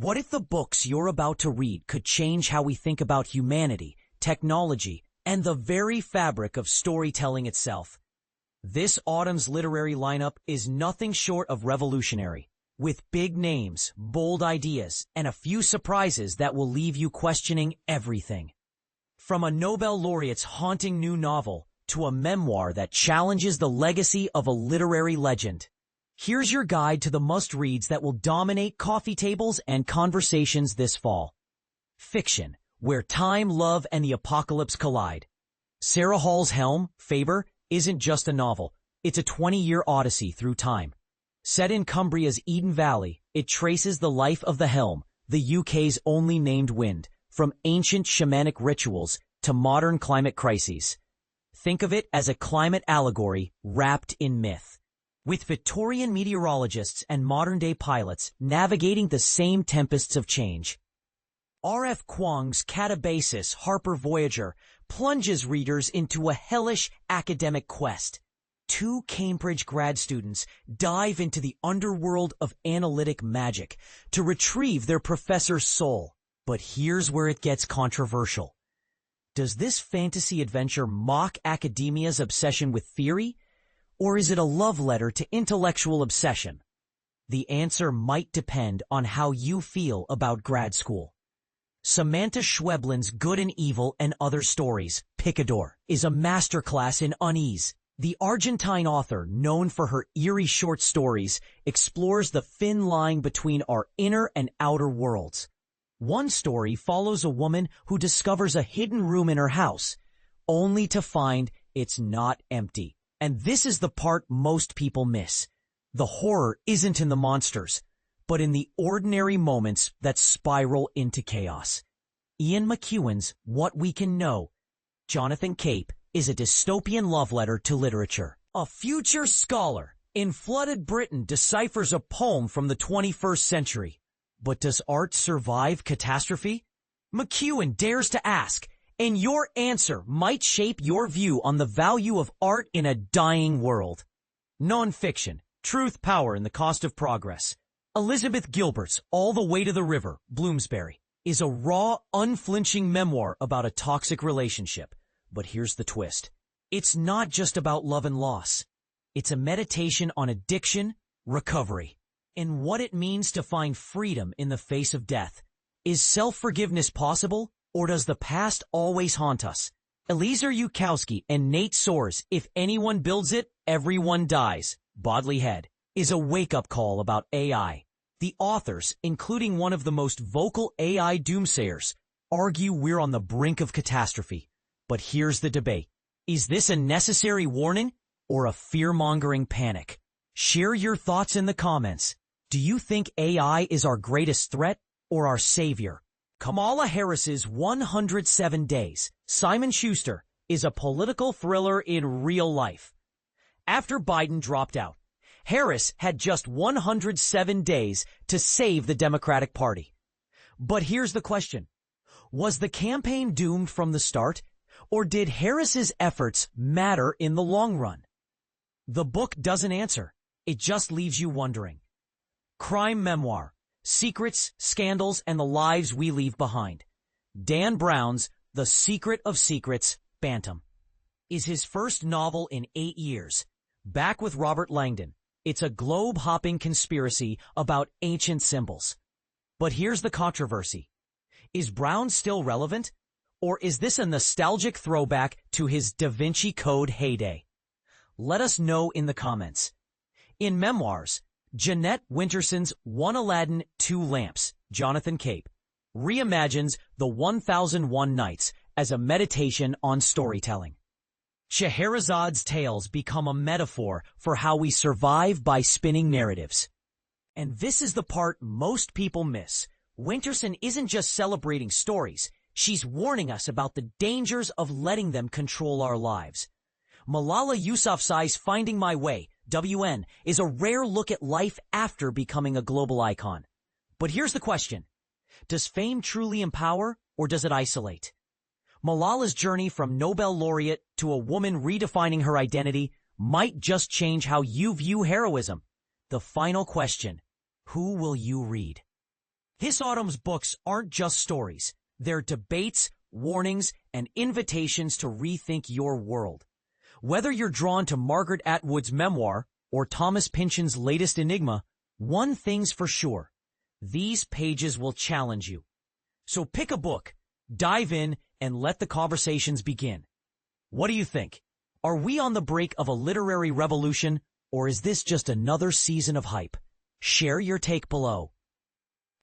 What if the books you're about to read could change how we think about humanity, technology, and the very fabric of storytelling itself? This autumn's literary lineup is nothing short of revolutionary, with big names, bold ideas, and a few surprises that will leave you questioning everything. From a Nobel laureate's haunting new novel to a memoir that challenges the legacy of a literary legend. Here's your guide to the must-reads that will dominate coffee tables and conversations this fall. Fiction, where time, love, and the apocalypse collide. Sarah Hall's Helm, Faber, isn't just a novel. It's a 20-year odyssey through time. Set in Cumbria's Eden Valley, it traces the life of the Helm, the UK's only named wind, from ancient shamanic rituals to modern climate crises. Think of it as a climate allegory wrapped in myth, with Victorian meteorologists and modern-day pilots navigating the same tempests of change. R.F. Kuang's Catabasis Harper Voyager plunges readers into a hellish academic quest. Two Cambridge grad students dive into the underworld of analytic magic to retrieve their professor's soul. But here's where it gets controversial. Does this fantasy adventure mock academia's obsession with theory? Or is it a love letter to intellectual obsession? The answer might depend on how you feel about grad school. Samantha Schweblin's Good and Evil and Other Stories, Picador, is a masterclass in unease. The Argentine author, known for her eerie short stories, explores the thin line between our inner and outer worlds. One story follows a woman who discovers a hidden room in her house, only to find it's not empty. And this is the part most people miss. The horror isn't in the monsters, but in the ordinary moments that spiral into chaos. Ian McEwan's What We Can Know, Jonathan Cape, is a dystopian love letter to literature. A future scholar in flooded Britain deciphers a poem from the 21st century. But does art survive catastrophe? McEwan dares to ask, and your answer might shape your view on the value of art in a dying world. Nonfiction, Truth, Power, and the Cost of Progress. Elizabeth Gilbert's All the Way to the River, Bloomsbury, is a raw, unflinching memoir about a toxic relationship. But here's the twist. It's not just about love and loss. It's a meditation on addiction, recovery, and what it means to find freedom in the face of death. Is self-forgiveness possible, or does the past always haunt us? Eliezer Yudkowsky and Nate Soares' If Anyone Builds It, Everyone Dies, Bodley Head, is a wake-up call about AI. The authors, including one of the most vocal AI doomsayers, argue we're on the brink of catastrophe. But here's the debate. Is this a necessary warning or a fear-mongering panic? Share your thoughts in the comments. Do you think AI is our greatest threat or our savior? Kamala Harris's 107 Days, Simon Schuster, is a political thriller in real life. After Biden dropped out, Harris had just 107 days to save the Democratic Party. But here's the question. Was the campaign doomed from the start, or did Harris's efforts matter in the long run? The book doesn't answer. It just leaves you wondering. Crime memoir, Secrets, Scandals, and the Lives We Leave Behind. Dan Brown's The Secret of Secrets, Bantam, is his first novel in 8 years. Back with Robert Langdon, it's a globe-hopping conspiracy about ancient symbols. But here's the controversy. Is Brown still relevant? Or is this a nostalgic throwback to his Da Vinci Code heyday? Let us know in the comments. In memoirs, Jeanette Winterson's One Aladdin, Two Lamps, Jonathan Cape, reimagines the 1001 Nights as a meditation on storytelling. Scheherazade's tales become a metaphor for how we survive by spinning narratives. And this is the part most people miss. Winterson isn't just celebrating stories. She's warning us about the dangers of letting them control our lives. Malala Yousafzai's Finding My Way, WN, is a rare look at life after becoming a global icon. But here's the question. Does fame truly empower, or does it isolate? Malala's journey from Nobel laureate to a woman redefining her identity might just change how you view heroism. The final question, who will you read? This autumn's books aren't just stories. They're debates, warnings, and invitations to rethink your world. Whether you're drawn to Margaret Atwood's Memoir or Thomas Pynchon's latest enigma, one thing's for sure. These pages will challenge you. So pick a book, dive in, and let the conversations begin. What do you think? Are we on the brink of a literary revolution, or is this just another season of hype? Share your take below.